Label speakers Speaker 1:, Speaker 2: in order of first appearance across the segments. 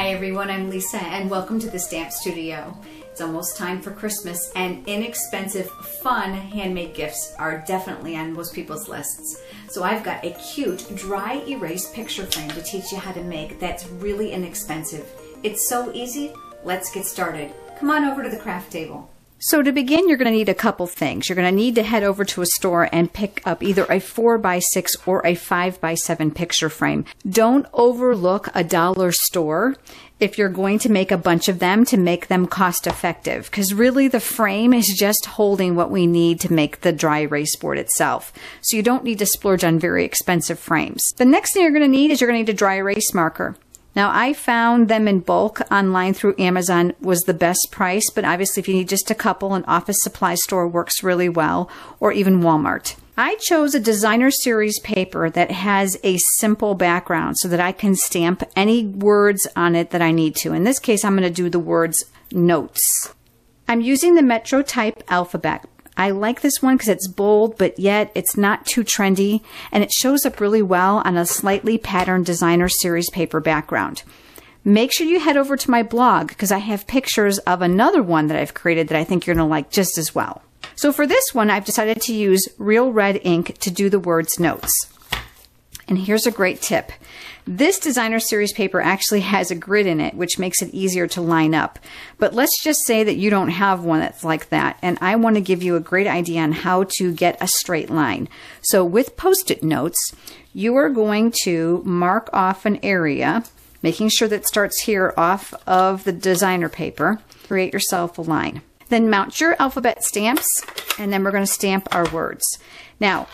Speaker 1: Hi everyone, I'm Lisa and welcome to the Stamp Studio. It's almost time for Christmas and inexpensive, fun handmade gifts are definitely on most people's lists. So I've got a cute dry erase picture frame to teach you how to make that's really inexpensive. It's so easy, let's get started. Come on over to the craft table. So to begin, you're going to need a couple things. You're going to need to head over to a store and pick up either a 4x6 or a 5x7 picture frame. Don't overlook a dollar store if you're going to make a bunch of them to make them cost effective, because really the frame is just holding what we need to make the dry erase board itself. So you don't need to splurge on very expensive frames. The next thing you're going to need is you're going to need a dry erase marker. Now, I found them in bulk online through Amazon was the best price, but obviously if you need just a couple, an office supply store works really well, or even Walmart. I chose a designer series paper that has a simple background so that I can stamp any words on it that I need to. In this case, I'm going to do the words notes. I'm using the Metro type alphabet. I like this one because it's bold, but yet it's not too trendy, and it shows up really well on a slightly patterned designer series paper background. Make sure you head over to my blog because I have pictures of another one that I've created that I think you're going to like just as well. So for this one, I've decided to use real red ink to do the words notes. And here's a great tip. This designer series paper actually has a grid in it, which makes it easier to line up. But let's just say that you don't have one that's like that, and I want to give you a great idea on how to get a straight line. So with Post-it notes, you are going to mark off an area, making sure that starts here off of the designer paper. Create yourself a line. Then mount your alphabet stamps, and then we're going to stamp our words. Now,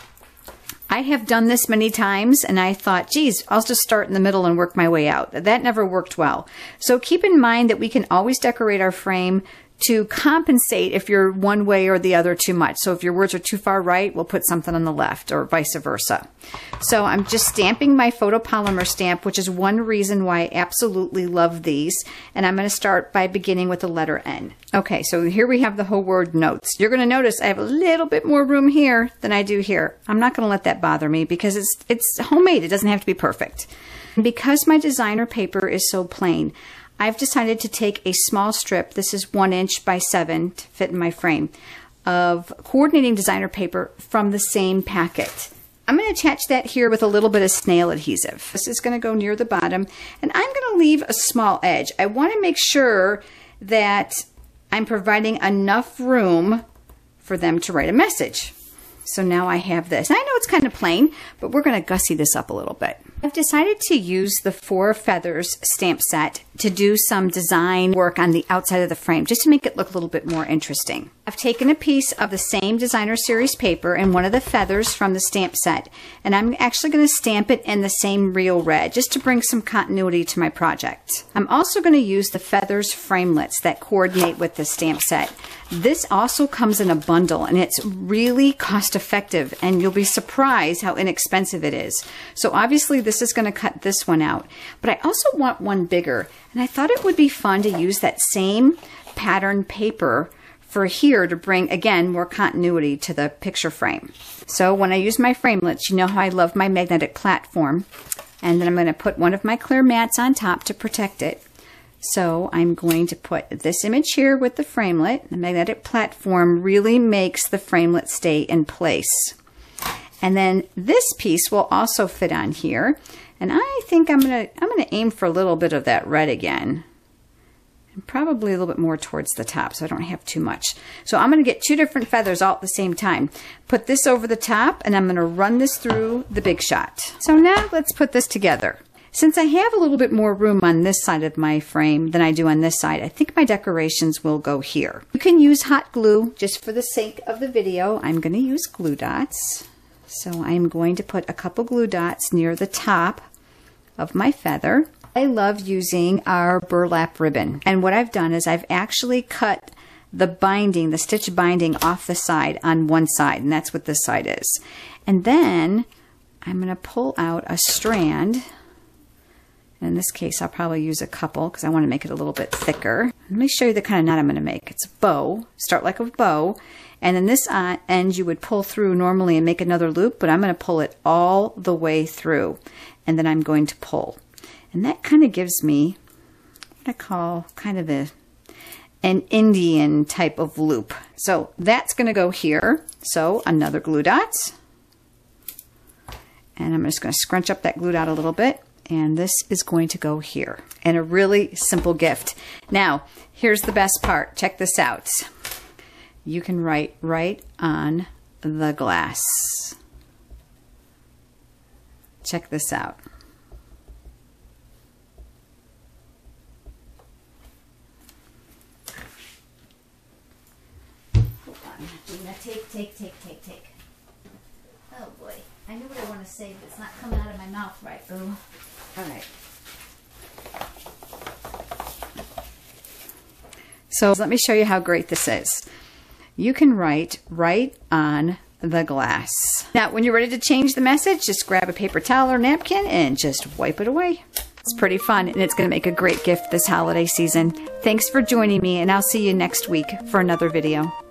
Speaker 1: I have done this many times and I thought, geez, I'll just start in the middle and work my way out. That never worked well. So keep in mind that we can always decorate our frame to compensate if you're one way or the other too much. So if your words are too far right, we'll put something on the left or vice versa. So I'm just stamping my photopolymer stamp, which is one reason why I absolutely love these. And I'm going to start by beginning with the letter N. Okay, so here we have the whole word notes. You're going to notice I have a little bit more room here than I do here. I'm not going to let that bother me because it's homemade. It doesn't have to be perfect. And because my designer paper is so plain, I've decided to take a small strip, this is 1 inch by 7 to fit in my frame, of coordinating designer paper from the same packet. I'm going to attach that here with a little bit of snail adhesive. This is going to go near the bottom, and I'm going to leave a small edge. I want to make sure that I'm providing enough room for them to write a message. So now I have this. And I know it's kind of plain, but we're going to gussy this up a little bit. I've decided to use the 4 feathers stamp set to do some design work on the outside of the frame, just to make it look a little bit more interesting. I've taken a piece of the same designer series paper and one of the feathers from the stamp set, and I'm actually going to stamp it in the same real red, just to bring some continuity to my project. I'm also going to use the feathers framelits that coordinate with the stamp set. This also comes in a bundle, and it's really cost effective, and you'll be surprised how inexpensive it is. So obviously this is going to cut this one out, but I also want one bigger, and I thought it would be fun to use that same pattern paper for here to bring, again, more continuity to the picture frame. So when I use my framelits, you know how I love my magnetic platform, and then I'm going to put one of my clear mats on top to protect it. So I'm going to put this image here with the framelit. The magnetic platform really makes the framelit stay in place. And then this piece will also fit on here. And I think I'm gonna aim for a little bit of that red again. And probably a little bit more towards the top so I don't have too much. So I'm gonna get 2 different feathers all at the same time. Put this over the top, and I'm gonna run this through the Big Shot. So now let's put this together. Since I have a little bit more room on this side of my frame than I do on this side, I think my decorations will go here. You can use hot glue. Just for the sake of the video, I'm going to use glue dots. So I'm going to put a couple glue dots near the top of my feather. I love using our burlap ribbon. And what I've done is I've actually cut the binding, the stitch binding off the side on one side, and that's what this side is. And then I'm going to pull out a strand. In this case, I'll probably use a couple because I want to make it a little bit thicker. Let me show you the kind of knot I'm going to make. It's a bow. Start like a bow. And then this end you would pull through normally and make another loop, but I'm going to pull it all the way through. And then I'm going to pull. And that kind of gives me I call kind of an Indian type of loop. So that's going to go here. So another glue dot. And I'm just going to scrunch up that glue dot a little bit. And this is going to go here. And a really simple gift. Now, here's the best part. Check this out. You can write right on the glass. Check this out. Hold on, Gina. Take. Oh boy. I knew what I want to say, but it's not coming out of my mouth right. Ooh. All right. So let me show you how great this is. You can write right on the glass. Now, when you're ready to change the message, just grab a paper towel or napkin and just wipe it away. It's pretty fun, and it's going to make a great gift this holiday season. Thanks for joining me, and I'll see you next week for another video.